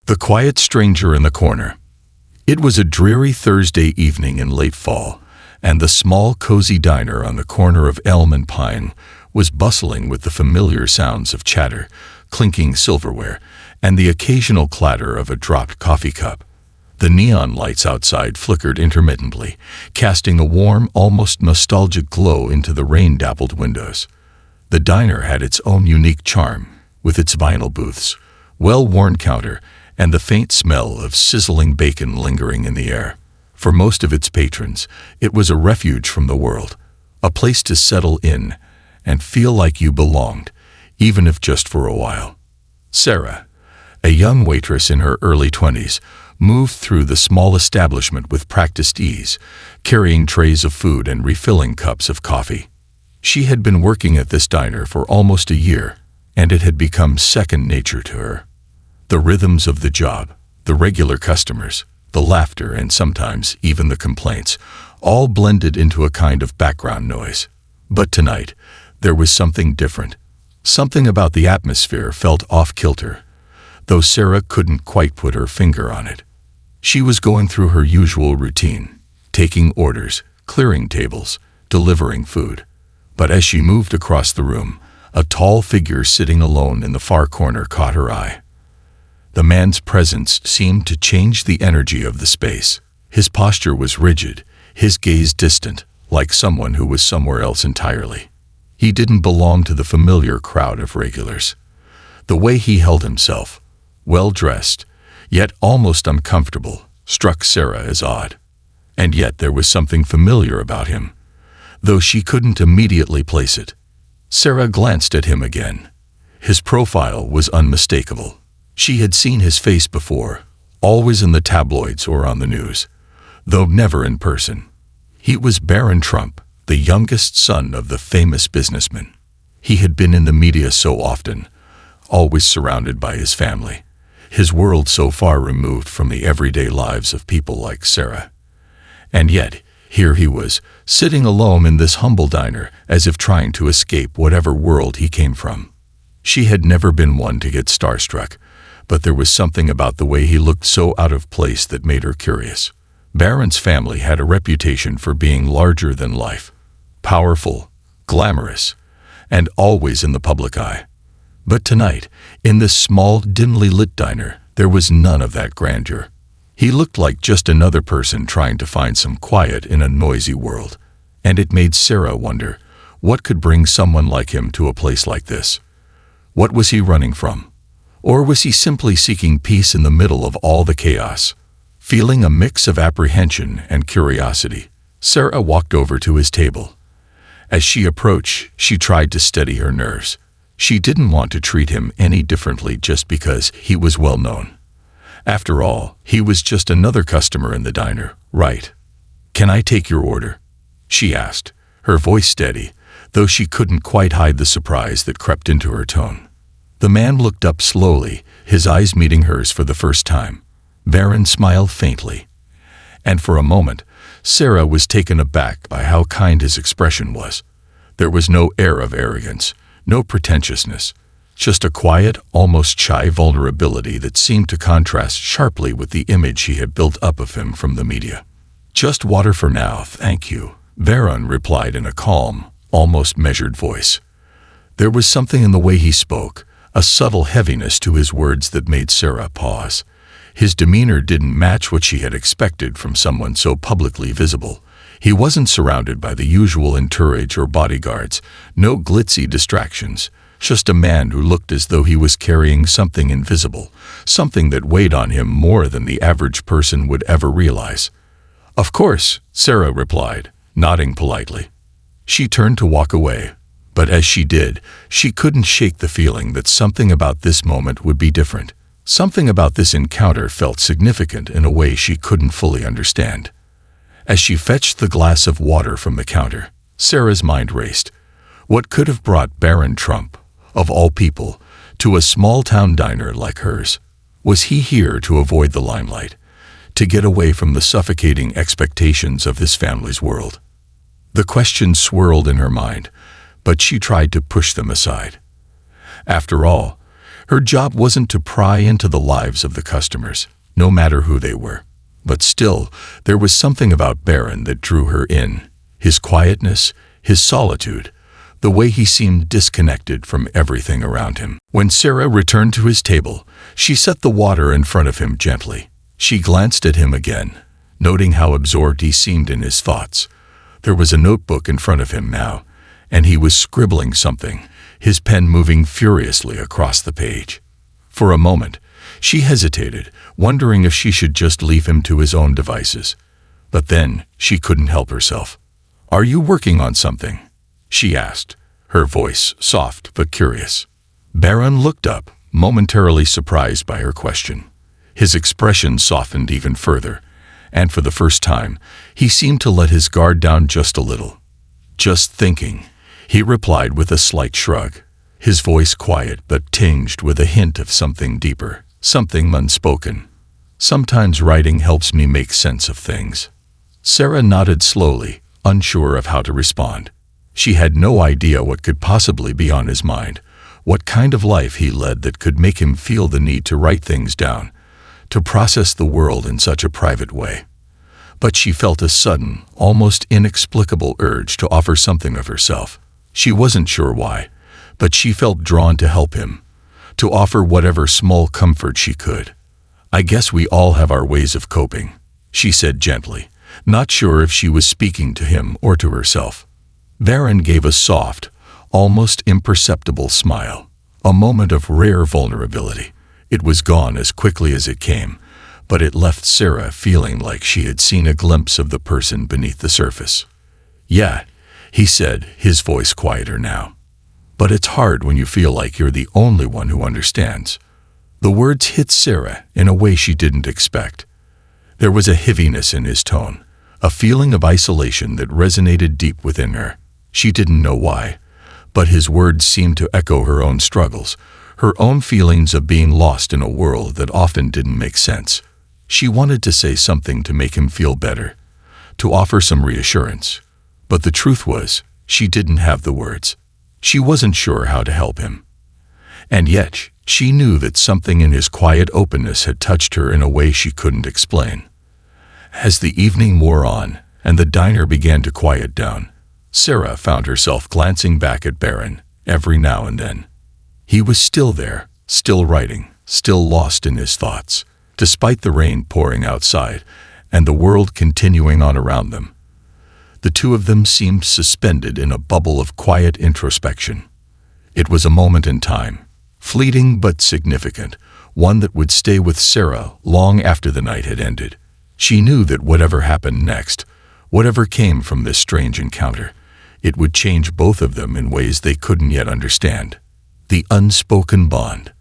The quiet stranger in the corner. It was a dreary Thursday evening in late fall, and the small, cozy diner on the corner of Elm and Pine was bustling with the familiar sounds of chatter, clinking silverware, and the occasional clatter of a dropped coffee cup. The neon lights outside flickered intermittently, casting a warm, almost nostalgic glow into the rain-dappled windows. The diner had its own unique charm, with its vinyl booths, well-worn counter, and the faint smell of sizzling bacon lingering in the air. For most of its patrons, it was a refuge from the world, a place to settle in and feel like you belonged, even if just for a while. Sarah, a young waitress in her early 20s, moved through the small establishment with practiced ease, carrying trays of food and refilling cups of coffee. She had been working at this diner for almost a year, and it had become second nature to her. The rhythms of the job, the regular customers, the laughter, and sometimes even the complaints, all blended into a kind of background noise. But tonight, there was something different. Something about the atmosphere felt off-kilter, though Sarah couldn't quite put her finger on it. She was going through her usual routine, taking orders, clearing tables, delivering food. But as she moved across the room, a tall figure sitting alone in the far corner caught her eye. The man's presence seemed to change the energy of the space. His posture was rigid, his gaze distant, like someone who was somewhere else entirely. He didn't belong to the familiar crowd of regulars. The way he held himself, well-dressed, yet almost uncomfortable, struck Sarah as odd. And yet there was something familiar about him, though she couldn't immediately place it. Sarah glanced at him again. His profile was unmistakable. She had seen his face before, always in the tabloids or on the news, though never in person. He was Barron Trump, the youngest son of the famous businessman. He had been in the media so often, always surrounded by his family, his world so far removed from the everyday lives of people like Sarah. And yet, here he was, sitting alone in this humble diner, as if trying to escape whatever world he came from. She had never been one to get starstruck, but there was something about the way he looked so out of place that made her curious. Barron's family had a reputation for being larger than life, powerful, glamorous, and always in the public eye. But tonight, in this small, dimly lit diner, there was none of that grandeur. He looked like just another person trying to find some quiet in a noisy world, and it made Sarah wonder, what could bring someone like him to a place like this? What was he running from? Or was he simply seeking peace in the middle of all the chaos? Feeling a mix of apprehension and curiosity, Sarah walked over to his table. As she approached, she tried to steady her nerves. She didn't want to treat him any differently just because he was well known. After all, he was just another customer in the diner, right? "Can I take your order?" she asked, her voice steady, though she couldn't quite hide the surprise that crept into her tone. The man looked up slowly, his eyes meeting hers for the first time. Barron smiled faintly, and for a moment, Sarah was taken aback by how kind his expression was. There was no air of arrogance, no pretentiousness, just a quiet, almost shy vulnerability that seemed to contrast sharply with the image she had built up of him from the media. "Just water for now, thank you," Barron replied in a calm, almost measured voice. There was something in the way he spoke, a subtle heaviness to his words that made Sarah pause. His demeanor didn't match what she had expected from someone so publicly visible. He wasn't surrounded by the usual entourage or bodyguards, no glitzy distractions, just a man who looked as though he was carrying something invisible, something that weighed on him more than the average person would ever realize. "Of course," Sarah replied, nodding politely. She turned to walk away, but as she did, she couldn't shake the feeling that something about this moment would be different. Something about this encounter felt significant in a way she couldn't fully understand. As she fetched the glass of water from the counter, Sarah's mind raced. What could have brought Barron Trump, of all people, to a small-town diner like hers? Was he here to avoid the limelight, to get away from the suffocating expectations of his family's world? The questions swirled in her mind, but she tried to push them aside. After all, Her job wasn't to pry into the lives of the customers, no matter who they were. But still, there was something about Barron that drew her in. His quietness, his solitude, the way he seemed disconnected from everything around him. When Sarah returned to his table, she set the water in front of him gently. She glanced at him again, noting how absorbed he seemed in his thoughts. There was a notebook in front of him now, and he was scribbling something, his pen moving furiously across the page. For a moment, she hesitated, wondering if she should just leave him to his own devices. But then she couldn't help herself. "Are you working on something?" she asked, her voice soft but curious. Barron looked up, momentarily surprised by her question. His expression softened even further, and for the first time, he seemed to let his guard down just a little. "Just thinking," he replied with a slight shrug, his voice quiet but tinged with a hint of something deeper, something unspoken. "Sometimes writing helps me make sense of things." Sarah nodded slowly, unsure of how to respond. She had no idea what could possibly be on his mind, what kind of life he led that could make him feel the need to write things down, to process the world in such a private way. But she felt a sudden, almost inexplicable urge to offer something of herself. She wasn't sure why, but she felt drawn to help him, to offer whatever small comfort she could. "I guess we all have our ways of coping," she said gently, not sure if she was speaking to him or to herself. Barron gave a soft, almost imperceptible smile, a moment of rare vulnerability. It was gone as quickly as it came, but it left Sarah feeling like she had seen a glimpse of the person beneath the surface. "Yeah," he said, his voice quieter now. "But it's hard when you feel like you're the only one who understands." The words hit Sarah in a way she didn't expect. There was a heaviness in his tone, a feeling of isolation that resonated deep within her. She didn't know why, but his words seemed to echo her own struggles, her own feelings of being lost in a world that often didn't make sense. She wanted to say something to make him feel better, to offer some reassurance. But the truth was, she didn't have the words. She wasn't sure how to help him. And yet, she knew that something in his quiet openness had touched her in a way she couldn't explain. As the evening wore on, and the diner began to quiet down, Sarah found herself glancing back at Barron every now and then. He was still there, still writing, still lost in his thoughts, despite the rain pouring outside and the world continuing on around them. The two of them seemed suspended in a bubble of quiet introspection. It was a moment in time, fleeting but significant, one that would stay with Sarah long after the night had ended. She knew that whatever happened next, whatever came from this strange encounter, it would change both of them in ways they couldn't yet understand. The unspoken bond.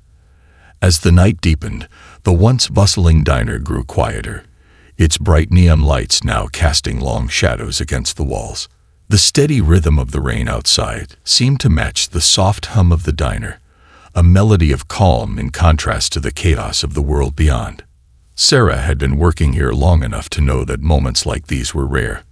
As the night deepened, the once bustling diner grew quieter, its bright neon lights now casting long shadows against the walls. The steady rhythm of the rain outside seemed to match the soft hum of the diner, a melody of calm in contrast to the chaos of the world beyond. Sarah had been working here long enough to know that moments like these were rare.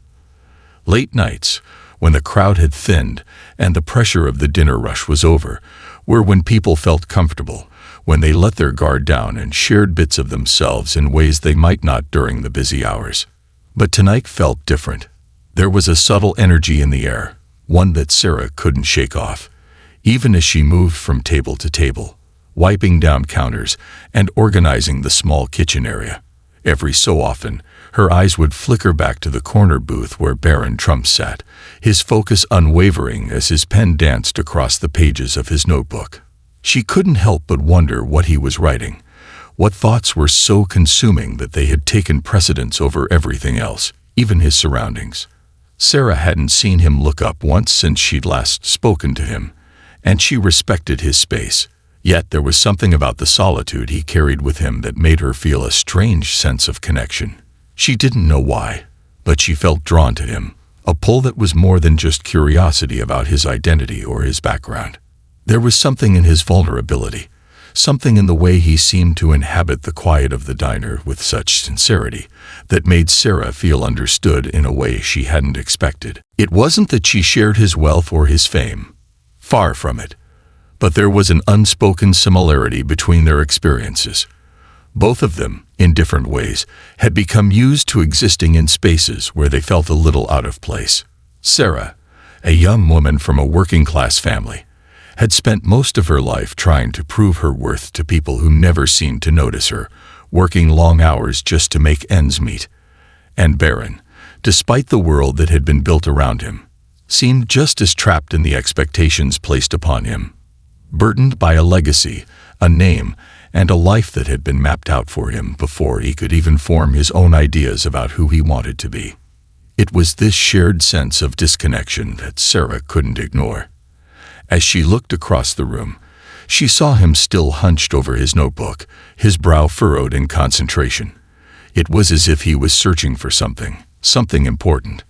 Late nights, when the crowd had thinned and the pressure of the dinner rush was over, were when people felt comfortable, when they let their guard down and shared bits of themselves in ways they might not during the busy hours. But tonight felt different. There was a subtle energy in the air, one that Sarah couldn't shake off, even as she moved from table to table, wiping down counters and organizing the small kitchen area. Every so often, her eyes would flicker back to the corner booth where Barron Trump sat, his focus unwavering as his pen danced across the pages of his notebook. She couldn't help but wonder what he was writing, what thoughts were so consuming that they had taken precedence over everything else, even his surroundings. Sarah hadn't seen him look up once since she'd last spoken to him, and she respected his space. Yet there was something about the solitude he carried with him that made her feel a strange sense of connection. She didn't know why, but she felt drawn to him, a pull that was more than just curiosity about his identity or his background. There was something in his vulnerability, something in the way he seemed to inhabit the quiet of the diner with such sincerity, that made Sarah feel understood in a way she hadn't expected. It wasn't that she shared his wealth or his fame. Far from it. But there was an unspoken similarity between their experiences. Both of them, in different ways, had become used to existing in spaces where they felt a little out of place. Sarah, a young woman from a working-class family, had spent most of her life trying to prove her worth to people who never seemed to notice her, working long hours just to make ends meet. And Barron, despite the world that had been built around him, seemed just as trapped in the expectations placed upon him, burdened by a legacy, a name, and a life that had been mapped out for him before he could even form his own ideas about who he wanted to be. It was this shared sense of disconnection that Sarah couldn't ignore. As she looked across the room, she saw him still hunched over his notebook, his brow furrowed in concentration. It was as if he was searching for something important,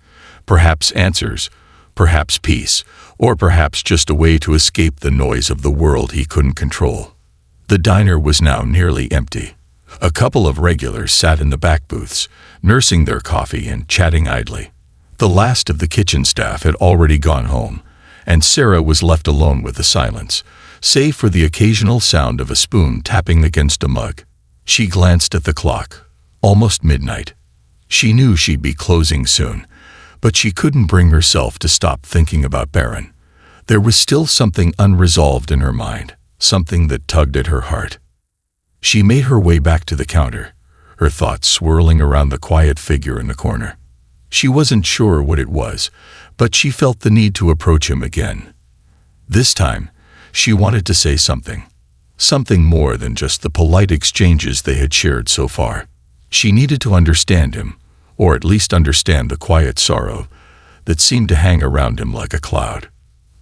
perhaps answers, perhaps peace, or perhaps just a way to escape the noise of the world he couldn't control. The diner was now nearly empty. A couple of regulars sat in the back booths, nursing their coffee and chatting idly. The last of the kitchen staff had already gone home, and Sarah was left alone with the silence, save for the occasional sound of a spoon tapping against a mug. She glanced at the clock. Almost midnight. She knew she'd be closing soon, but she couldn't bring herself to stop thinking about Barron. There was still something unresolved in her mind, something that tugged at her heart. She made her way back to the counter, her thoughts swirling around the quiet figure in the corner. She wasn't sure what it was, but she felt the need to approach him again. This time, she wanted to say something more than just the polite exchanges they had shared so far. She needed to understand him, or at least understand the quiet sorrow that seemed to hang around him like a cloud.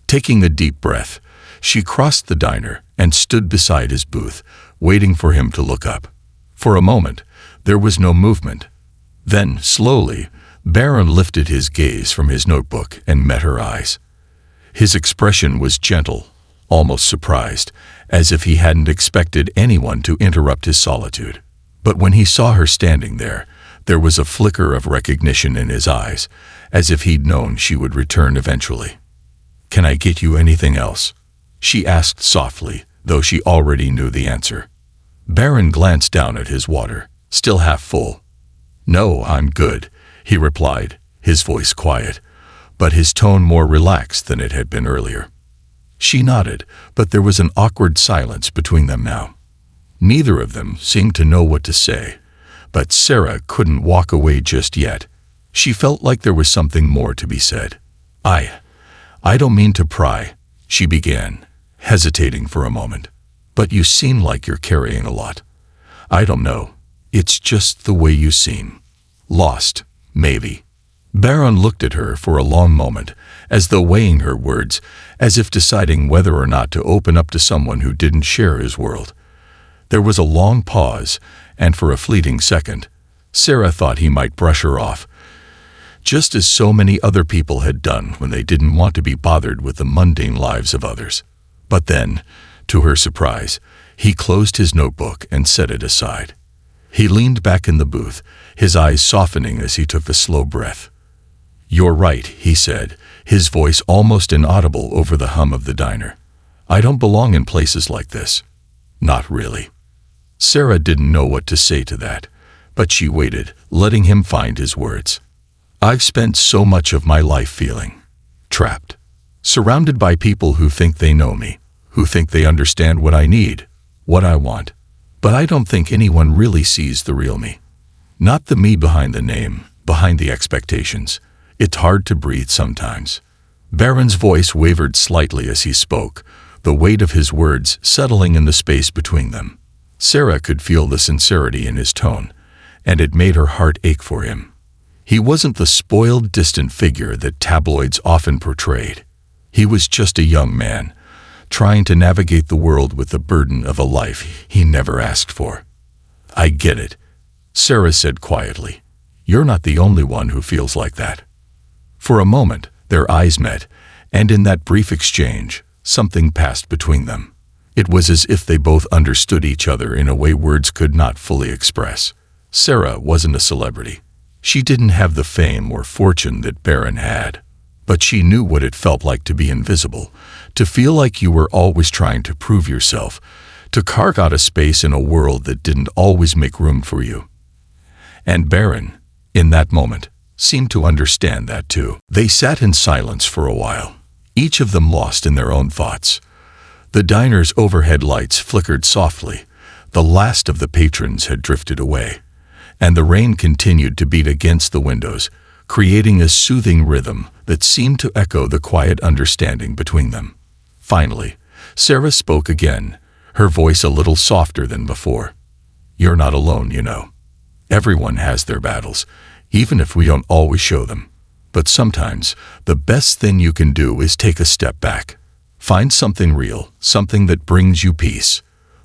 Taking a deep breath, she crossed the diner and stood beside his booth, waiting for him to look up. For a moment, there was no movement. Then, slowly, Barron lifted his gaze from his notebook and met her eyes. His expression was gentle, almost surprised, as if he hadn't expected anyone to interrupt his solitude. But when he saw her standing there was a flicker of recognition in his eyes, as if he'd known she would return eventually. "Can I get you anything else?" she asked softly, though she already knew the answer. Barron glanced down at his water, still half full. "No, I'm good," he replied, his voice quiet, but his tone more relaxed than it had been earlier. She nodded, but there was an awkward silence between them now. Neither of them seemed to know what to say, but Sarah couldn't walk away just yet. She felt like there was something more to be said. I don't mean to pry," she began, hesitating for a moment. "But you seem like you're carrying a lot. I don't know. It's just the way you seem. Lost, maybe." Barron looked at her for a long moment, as though weighing her words, as if deciding whether or not to open up to someone who didn't share his world. There was a long pause, and for a fleeting second, Sarah thought he might brush her off, just as so many other people had done when they didn't want to be bothered with the mundane lives of others. But then, to her surprise, he closed his notebook and set it aside. He leaned back in the booth, his eyes softening as he took a slow breath. "You're right," he said, his voice almost inaudible over the hum of the diner. "I don't belong in places like this. Not really." Sarah didn't know what to say to that, but she waited, letting him find his words. "I've spent so much of my life feeling trapped, surrounded by people who think they know me, who think they understand what I need, what I want. But I don't think anyone really sees the real me. Not the me behind the name, behind the expectations. It's hard to breathe sometimes." Barron's voice wavered slightly as he spoke, the weight of his words settling in the space between them. Sarah could feel the sincerity in his tone, and it made her heart ache for him. He wasn't the spoiled, distant figure that tabloids often portrayed. He was just a young man, trying to navigate the world with the burden of a life he never asked for. "I get it," Sarah said quietly. "You're not the only one who feels like that." For a moment, their eyes met, and in that brief exchange, something passed between them. It was as if they both understood each other in a way words could not fully express. Sarah wasn't a celebrity. She didn't have the fame or fortune that Barron had. But she knew what it felt like to be invisible, to feel like you were always trying to prove yourself, to carve out a space in a world that didn't always make room for you. And Barron, in that moment, seemed to understand that too. They sat in silence for a while, each of them lost in their own thoughts. The diner's overhead lights flickered softly. The last of the patrons had drifted away, and the rain continued to beat against the windows, creating a soothing rhythm that seemed to echo the quiet understanding between them. Finally, Sarah spoke again, her voice a little softer than before. "You're not alone, you know. Everyone has their battles, even if we don't always show them. But sometimes, the best thing you can do is take a step back. Find something real, something that brings you peace."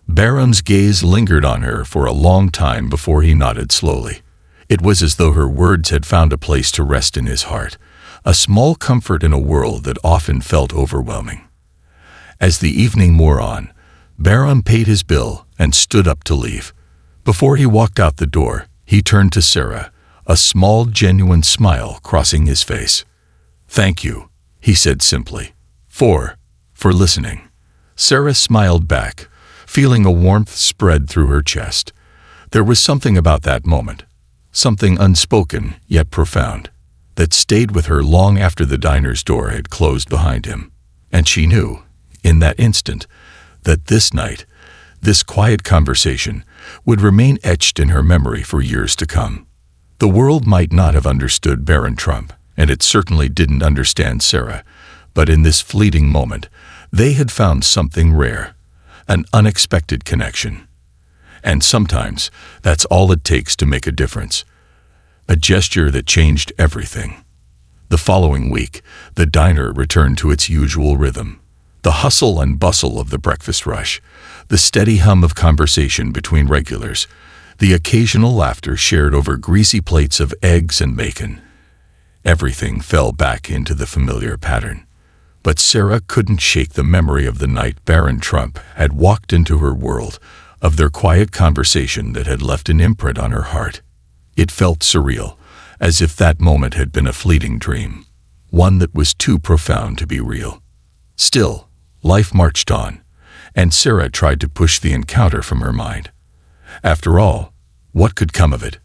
Barron's gaze lingered on her for a long time before he nodded slowly. It was as though her words had found a place to rest in his heart, a small comfort in a world that often felt overwhelming. As the evening wore on, Barron paid his bill and stood up to leave. Before he walked out the door, he turned to Sarah, a small, genuine smile crossing his face. "Thank you," he said simply, for listening." Sarah smiled back, feeling a warmth spread through her chest. There was something about that moment, something unspoken yet profound, that stayed with her long after the diner's door had closed behind him. And she knew, in that instant, that this night, this quiet conversation, would remain etched in her memory for years to come. The world might not have understood Barron Trump, and it certainly didn't understand Sarah, but in this fleeting moment, they had found something rare, an unexpected connection. And sometimes, that's all it takes to make a difference. A gesture that changed everything. The following week, the diner returned to its usual rhythm. The hustle and bustle of the breakfast rush, the steady hum of conversation between regulars, the occasional laughter shared over greasy plates of eggs and bacon. Everything fell back into the familiar pattern. But Sarah couldn't shake the memory of the night Barron Trump had walked into her world, of their quiet conversation that had left an imprint on her heart. It felt surreal, as if that moment had been a fleeting dream, one that was too profound to be real. Still, life marched on, and Sarah tried to push the encounter from her mind. After all, what could come of it?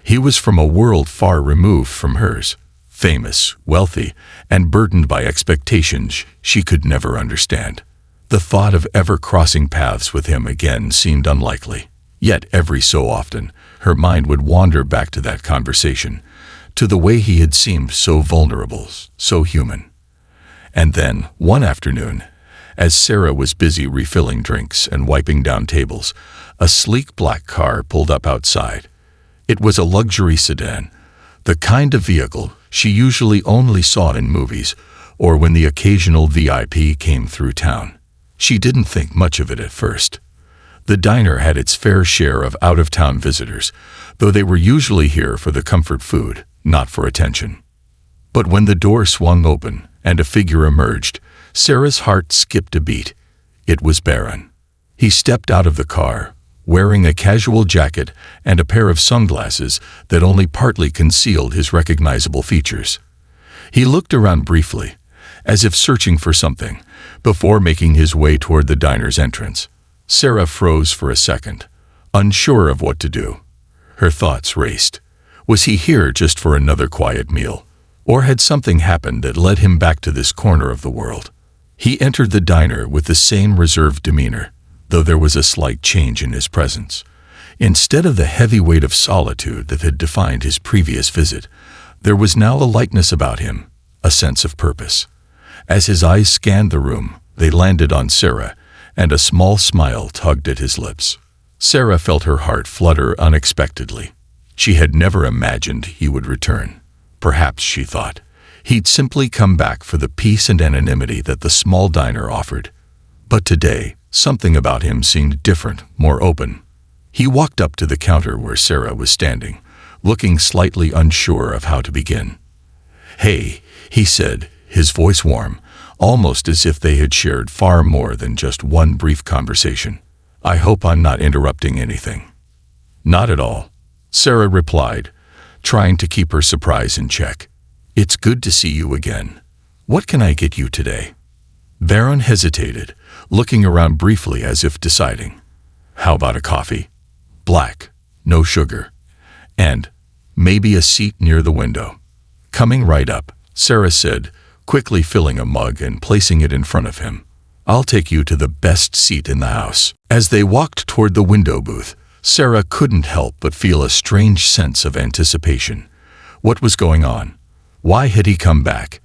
He was from a world far removed from hers, famous, wealthy, and burdened by expectations she could never understand. The thought of ever crossing paths with him again seemed unlikely. Yet every so often, her mind would wander back to that conversation, to the way he had seemed so vulnerable, so human. And then, one afternoon, as Sarah was busy refilling drinks and wiping down tables, a sleek black car pulled up outside. It was a luxury sedan, the kind of vehicle she usually only saw in movies or when the occasional VIP came through town. She didn't think much of it at first. The diner had its fair share of out-of-town visitors, though they were usually here for the comfort food, not for attention. But when the door swung open and a figure emerged, Sarah's heart skipped a beat. It was Barron. He stepped out of the car, wearing a casual jacket and a pair of sunglasses that only partly concealed his recognizable features. He looked around briefly, as if searching for something, before making his way toward the diner's entrance. Sarah froze for a second, unsure of what to do. Her thoughts raced. Was he here just for another quiet meal? Or had something happened that led him back to this corner of the world? He entered the diner with the same reserved demeanor, though there was a slight change in his presence. Instead of the heavy weight of solitude that had defined his previous visit, there was now a lightness about him, a sense of purpose. As his eyes scanned the room, they landed on Sarah, and a small smile tugged at his lips. Sarah felt her heart flutter unexpectedly. She had never imagined he would return. Perhaps, she thought, he'd simply come back for the peace and anonymity that the small diner offered. But today, something about him seemed different, more open. He walked up to the counter where Sarah was standing, looking slightly unsure of how to begin. "Hey," he said, his voice warm, almost as if they had shared far more than just one brief conversation. "I hope I'm not interrupting anything." "Not at all," Sarah replied, trying to keep her surprise in check. "It's good to see you again. What can I get you today?" Barron hesitated, looking around briefly as if deciding. How about a coffee? Black, no sugar. And maybe a seat near the window. Coming right up, Sarah said, quickly filling a mug and placing it in front of him. I'll take you to the best seat in the house. As they walked toward the window booth, Sarah couldn't help but feel a strange sense of anticipation. What was going on? Why had he come back?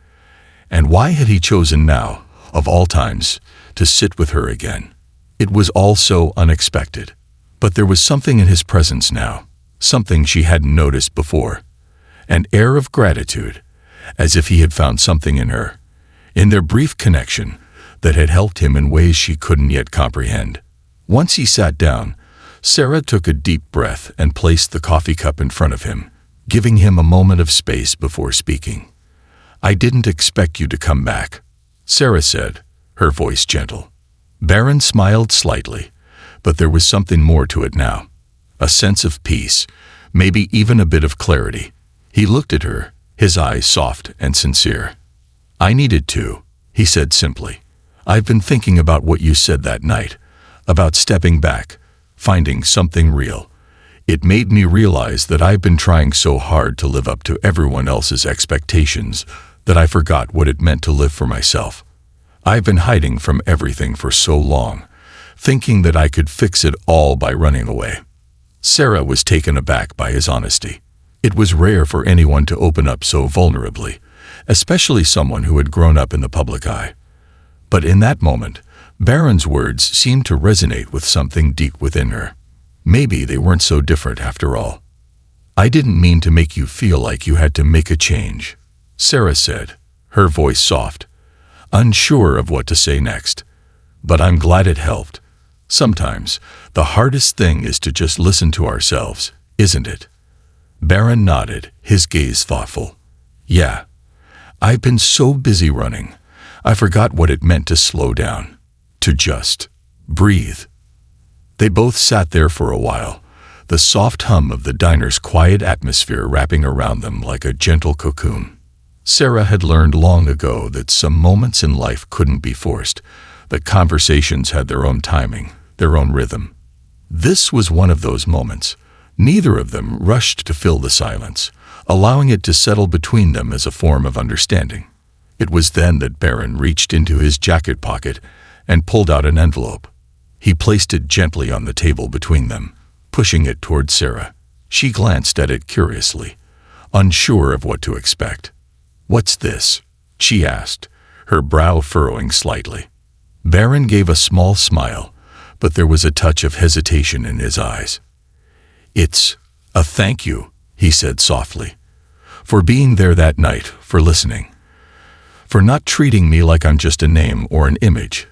And why had he chosen now, of all times, to sit with her again? It was all so unexpected. But there was something in his presence now, something she hadn't noticed before. An air of gratitude, as if he had found something in her, in their brief connection, that had helped him in ways she couldn't yet comprehend. Once he sat down, Sarah took a deep breath and placed the coffee cup in front of him, giving him a moment of space before speaking. I didn't expect you to come back, Sarah said, her voice gentle. Barron smiled slightly, but there was something more to it now. A sense of peace, maybe even a bit of clarity. He looked at her, his eyes soft and sincere. I needed to, he said simply. I've been thinking about what you said that night, about stepping back, finding something real. It made me realize that I've been trying so hard to live up to everyone else's expectations that I forgot what it meant to live for myself. I've been hiding from everything for so long, thinking that I could fix it all by running away. Sarah was taken aback by his honesty. It was rare for anyone to open up so vulnerably, especially someone who had grown up in the public eye. But in that moment, Barron's words seemed to resonate with something deep within her. Maybe they weren't so different after all. I didn't mean to make you feel like you had to make a change, Sarah said, her voice soft, unsure of what to say next. But I'm glad it helped. Sometimes, the hardest thing is to just listen to ourselves, isn't it? Barron nodded, his gaze thoughtful. Yeah. I've been so busy running, I forgot what it meant to slow down, to just breathe. They both sat there for a while, the soft hum of the diner's quiet atmosphere wrapping around them like a gentle cocoon. Sarah had learned long ago that some moments in life couldn't be forced, that conversations had their own timing, their own rhythm. This was one of those moments. Neither of them rushed to fill the silence, allowing it to settle between them as a form of understanding. It was then that Barron reached into his jacket pocket and pulled out an envelope. He placed it gently on the table between them, pushing it toward Sarah. She glanced at it curiously, unsure of what to expect. What's this? She asked, her brow furrowing slightly. Barron gave a small smile, but there was a touch of hesitation in his eyes. It's a thank you, he said softly, for being there that night, for listening, for not treating me like I'm just a name or an image,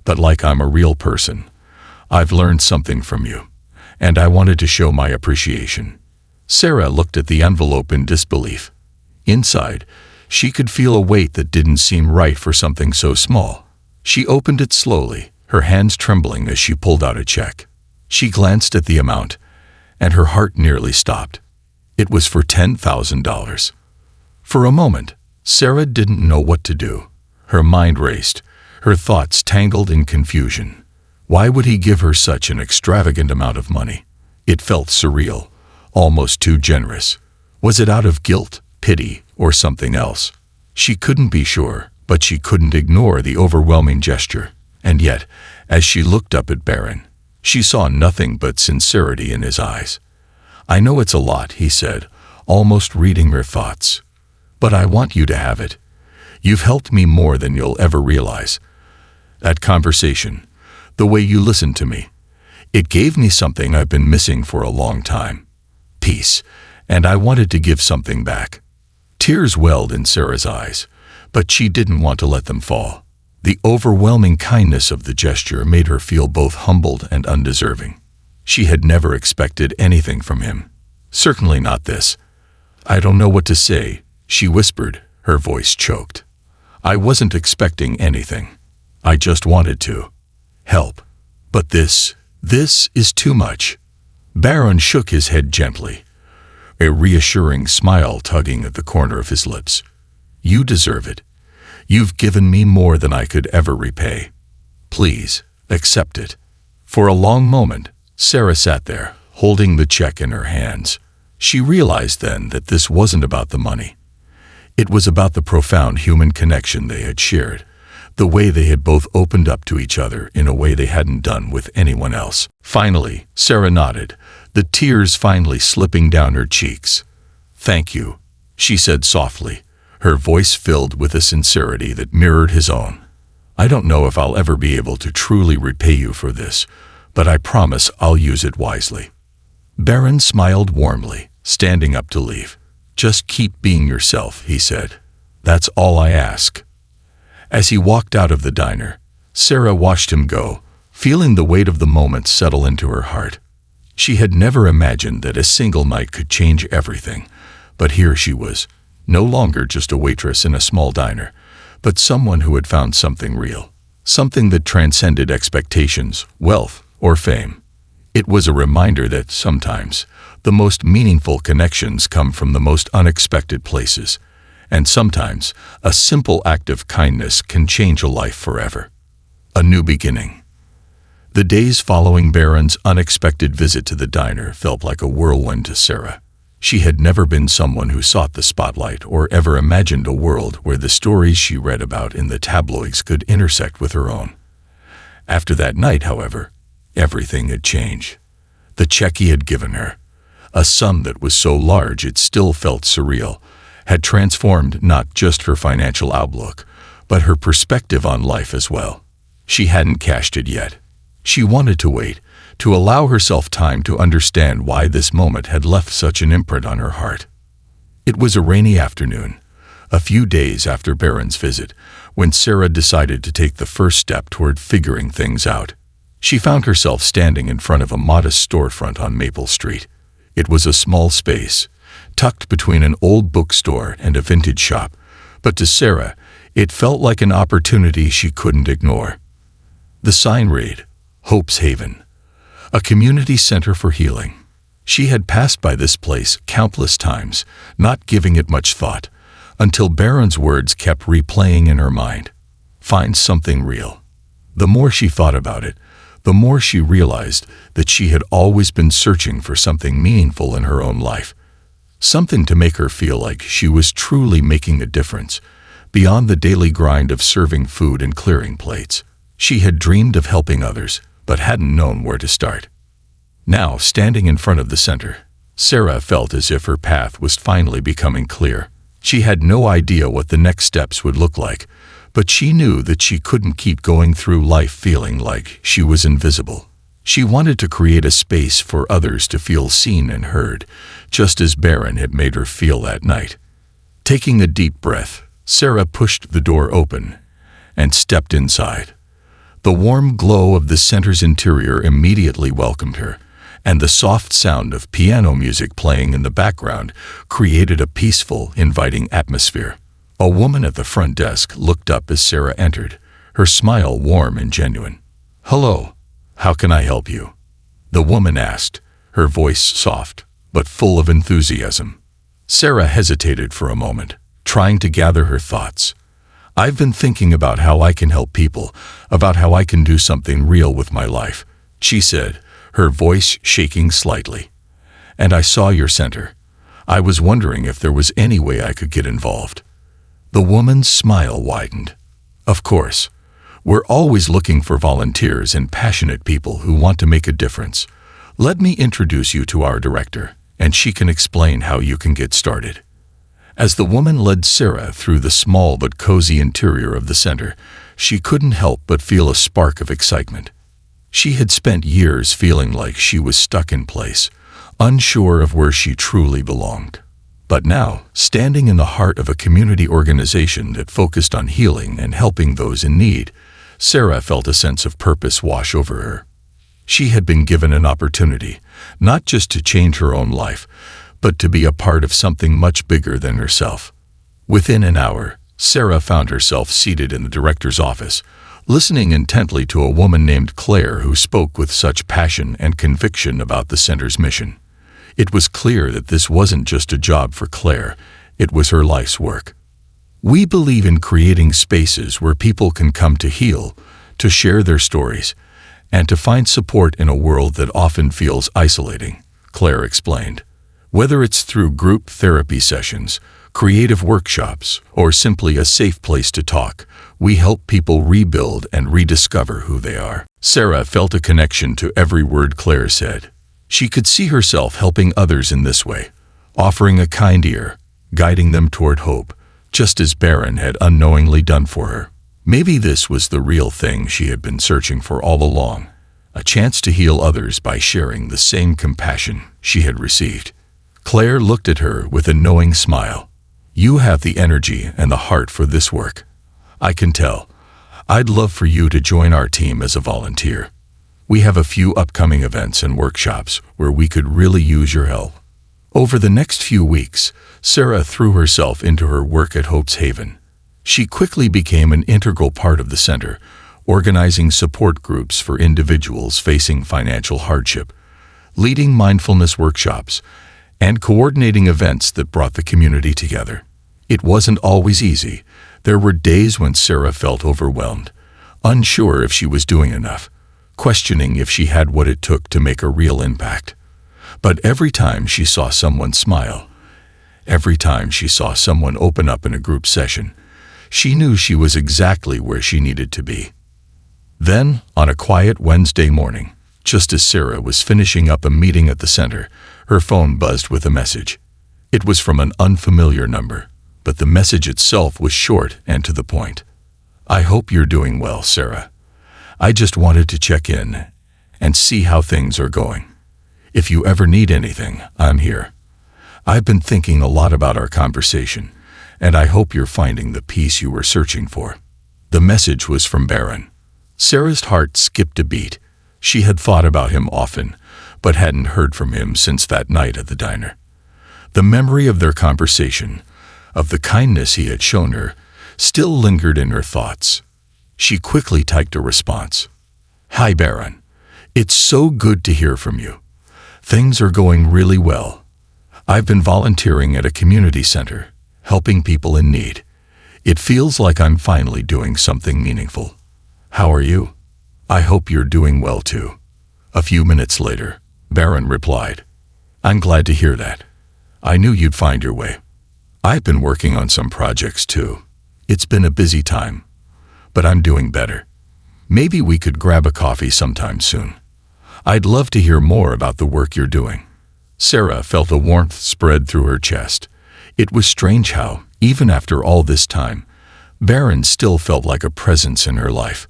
but like I'm a real person. I've learned something from you, and I wanted to show my appreciation. Sarah looked at the envelope in disbelief. Inside, she could feel a weight that didn't seem right for something so small. She opened it slowly, her hands trembling as she pulled out a check. She glanced at the amount, and her heart nearly stopped. It was for $10,000. For a moment, Sarah didn't know what to do. Her mind raced, her thoughts tangled in confusion. Why would he give her such an extravagant amount of money? It felt surreal, almost too generous. Was it out of guilt, pity, or something else? She couldn't be sure, but she couldn't ignore the overwhelming gesture. And yet, as she looked up at Barron, she saw nothing but sincerity in his eyes. I know it's a lot, he said, almost reading her thoughts. But I want you to have it. You've helped me more than you'll ever realize. That conversation, the way you listened to me, it gave me something I've been missing for a long time. Peace, and I wanted to give something back. Tears welled in Sarah's eyes, but she didn't want to let them fall. The overwhelming kindness of the gesture made her feel both humbled and undeserving. She had never expected anything from him. Certainly not this. I don't know what to say, she whispered, her voice choked. I wasn't expecting anything. I just wanted to help. But this is too much. Barron shook his head gently, a reassuring smile tugging at the corner of his lips. You deserve it. You've given me more than I could ever repay. Please, accept it." For a long moment, Sarah sat there, holding the check in her hands. She realized then that this wasn't about the money. It was about the profound human connection they had shared, the way they had both opened up to each other in a way they hadn't done with anyone else. Finally, Sarah nodded, the tears finally slipping down her cheeks. "Thank you," she said softly, her voice filled with a sincerity that mirrored his own. "I don't know if I'll ever be able to truly repay you for this, but I promise I'll use it wisely." Barron smiled warmly, standing up to leave. "Just keep being yourself," he said. "That's all I ask." As he walked out of the diner, Sarah watched him go, feeling the weight of the moment settle into her heart. She had never imagined that a single night could change everything, but here she was, no longer just a waitress in a small diner, but someone who had found something real, something that transcended expectations, wealth, or fame. It was a reminder that sometimes the most meaningful connections come from the most unexpected places, and sometimes a simple act of kindness can change a life forever. A new beginning. The days following Barron's unexpected visit to the diner felt like a whirlwind to Sarah. She had never been someone who sought the spotlight or ever imagined a world where the stories she read about in the tabloids could intersect with her own. After that night, however, everything had changed. The check he had given her, a sum that was so large it still felt surreal, had transformed not just her financial outlook, but her perspective on life as well. She hadn't cashed it yet. She wanted to wait, to allow herself time to understand why this moment had left such an imprint on her heart. It was a rainy afternoon, a few days after Barron's visit, when Sarah decided to take the first step toward figuring things out. She found herself standing in front of a modest storefront on Maple Street. It was a small space, tucked between an old bookstore and a vintage shop, but to Sarah, it felt like an opportunity she couldn't ignore. The sign read, "Hope's Haven," a community center for healing. She had passed by this place countless times, not giving it much thought, until Barron's words kept replaying in her mind. Find something real. The more she thought about it, the more she realized that she had always been searching for something meaningful in her own life, something to make her feel like she was truly making a difference, beyond the daily grind of serving food and clearing plates. She had dreamed of helping others, but hadn't known where to start. Now, standing in front of the center, Sarah felt as if her path was finally becoming clear. She had no idea what the next steps would look like, but she knew that she couldn't keep going through life feeling like she was invisible. She wanted to create a space for others to feel seen and heard, just as Barron had made her feel that night. Taking a deep breath, Sarah pushed the door open and stepped inside. The warm glow of the center's interior immediately welcomed her, and the soft sound of piano music playing in the background created a peaceful, inviting atmosphere. A woman at the front desk looked up as Sarah entered, her smile warm and genuine. "Hello, how can I help you?" the woman asked, her voice soft, but full of enthusiasm. Sarah hesitated for a moment, trying to gather her thoughts. "I've been thinking about how I can help people, about how I can do something real with my life," she said, her voice shaking slightly. "And I saw your center. I was wondering if there was any way I could get involved." The woman's smile widened. "Of course. We're always looking for volunteers and passionate people who want to make a difference. Let me introduce you to our director, and she can explain how you can get started." As the woman led Sarah through the small but cozy interior of the center, she couldn't help but feel a spark of excitement. She had spent years feeling like she was stuck in place, unsure of where she truly belonged. But now, standing in the heart of a community organization that focused on healing and helping those in need, Sarah felt a sense of purpose wash over her. She had been given an opportunity, not just to change her own life, but to be a part of something much bigger than herself. Within an hour, Sarah found herself seated in the director's office, listening intently to a woman named Claire who spoke with such passion and conviction about the center's mission. It was clear that this wasn't just a job for Claire, it was her life's work. We believe in creating spaces where people can come to heal, to share their stories, and to find support in a world that often feels isolating, Claire explained. Whether it's through group therapy sessions, creative workshops, or simply a safe place to talk, we help people rebuild and rediscover who they are. Sarah felt a connection to every word Claire said. She could see herself helping others in this way, offering a kind ear, guiding them toward hope, just as Barron had unknowingly done for her. Maybe this was the real thing she had been searching for all along, a chance to heal others by sharing the same compassion she had received. Claire looked at her with a knowing smile. You have the energy and the heart for this work. I can tell. I'd love for you to join our team as a volunteer. We have a few upcoming events and workshops where we could really use your help. Over the next few weeks, Sarah threw herself into her work at Hope's Haven. She quickly became an integral part of the center, organizing support groups for individuals facing financial hardship, leading mindfulness workshops, and coordinating events that brought the community together. It wasn't always easy. There were days when Sarah felt overwhelmed, unsure if she was doing enough, questioning if she had what it took to make a real impact. But every time she saw someone smile, every time she saw someone open up in a group session, she knew she was exactly where she needed to be. Then, on a quiet Wednesday morning, just as Sarah was finishing up a meeting at the center, her phone buzzed with a message. It was from an unfamiliar number, but the message itself was short and to the point. I hope you're doing well, Sarah. I just wanted to check in and see how things are going. If you ever need anything, I'm here. I've been thinking a lot about our conversation, and I hope you're finding the peace you were searching for. The message was from Barron. Sarah's heart skipped a beat. She had thought about him often, but hadn't heard from him since that night at the diner. The memory of their conversation, of the kindness he had shown her, still lingered in her thoughts. She quickly typed a response. Hi, Barron. It's so good to hear from you. Things are going really well. I've been volunteering at a community center, helping people in need. It feels like I'm finally doing something meaningful. How are you? I hope you're doing well too. A few minutes later, Barron replied, I'm glad to hear that. I knew you'd find your way. I've been working on some projects too. It's been a busy time, but I'm doing better. Maybe we could grab a coffee sometime soon. I'd love to hear more about the work you're doing. Sarah felt a warmth spread through her chest. It was strange how, even after all this time, Barron still felt like a presence in her life.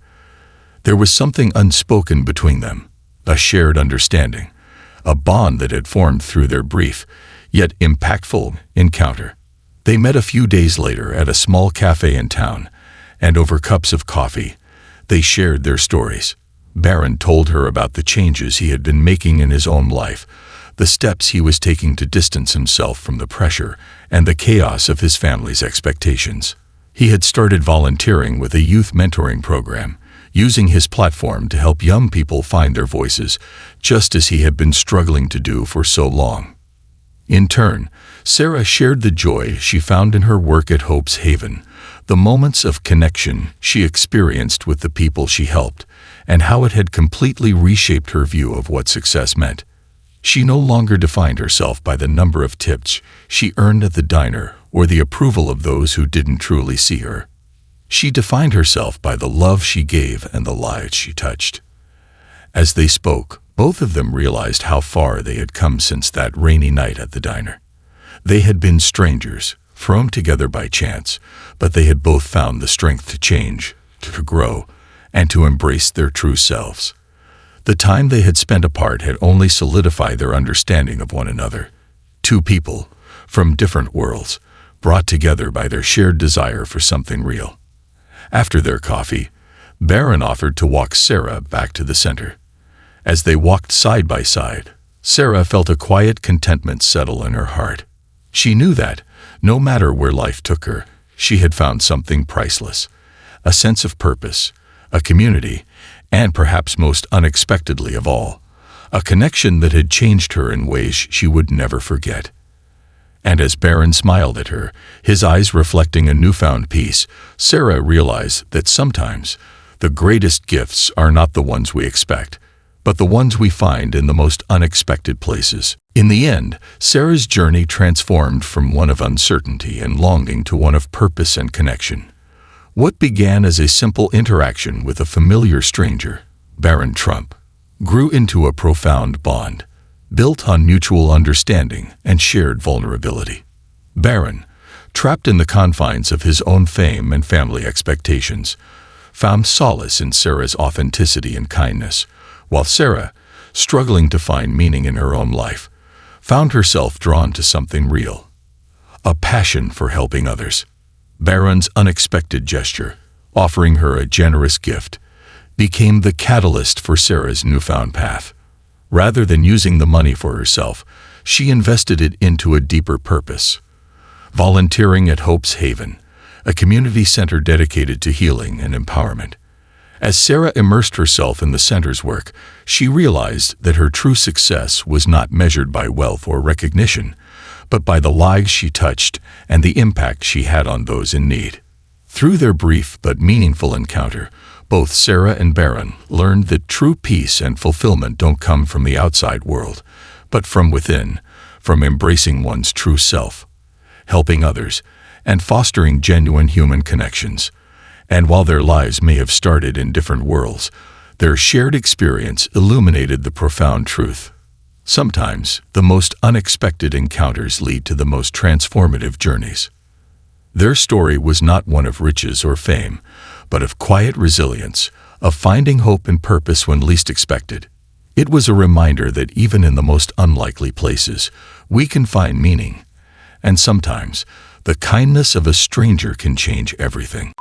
There was something unspoken between them, a shared understanding, a bond that had formed through their brief, yet impactful, encounter. They met a few days later at a small cafe in town, and over cups of coffee, they shared their stories. Barron told her about the changes he had been making in his own life, the steps he was taking to distance himself from the pressure and the chaos of his family's expectations. He had started volunteering with a youth mentoring program, using his platform to help young people find their voices, just as he had been struggling to do for so long. In turn, Sarah shared the joy she found in her work at Hope's Haven, the moments of connection she experienced with the people she helped, and how it had completely reshaped her view of what success meant. She no longer defined herself by the number of tips she earned at the diner or the approval of those who didn't truly see her. She defined herself by the love she gave and the lives she touched. As they spoke, both of them realized how far they had come since that rainy night at the diner. They had been strangers, thrown together by chance, but they had both found the strength to change, to grow, and to embrace their true selves. The time they had spent apart had only solidified their understanding of one another. Two people, from different worlds, brought together by their shared desire for something real. After their coffee, Barron offered to walk Sarah back to the center. As they walked side by side, Sarah felt a quiet contentment settle in her heart. She knew that, no matter where life took her, she had found something priceless, a sense of purpose, a community, and perhaps most unexpectedly of all, a connection that had changed her in ways she would never forget. And as Barron smiled at her, his eyes reflecting a newfound peace, Sarah realized that sometimes the greatest gifts are not the ones we expect, but the ones we find in the most unexpected places. In the end, Sarah's journey transformed from one of uncertainty and longing to one of purpose and connection. What began as a simple interaction with a familiar stranger, Barron Trump, grew into a profound bond, built on mutual understanding and shared vulnerability. Barron, trapped in the confines of his own fame and family expectations, found solace in Sarah's authenticity and kindness, while Sarah, struggling to find meaning in her own life, found herself drawn to something real, a passion for helping others. Barron's unexpected gesture, offering her a generous gift, became the catalyst for Sarah's newfound path. Rather than using the money for herself, she invested it into a deeper purpose, volunteering at Hope's Haven, a community center dedicated to healing and empowerment. As Sarah immersed herself in the center's work, she realized that her true success was not measured by wealth or recognition, but by the lives she touched and the impact she had on those in need. Through their brief but meaningful encounter, both Sarah and Barron learned that true peace and fulfillment don't come from the outside world, but from within, from embracing one's true self, helping others, and fostering genuine human connections. And while their lives may have started in different worlds, their shared experience illuminated the profound truth. Sometimes, the most unexpected encounters lead to the most transformative journeys. Their story was not one of riches or fame, but of quiet resilience, of finding hope and purpose when least expected. It was a reminder that even in the most unlikely places, we can find meaning. And sometimes, the kindness of a stranger can change everything.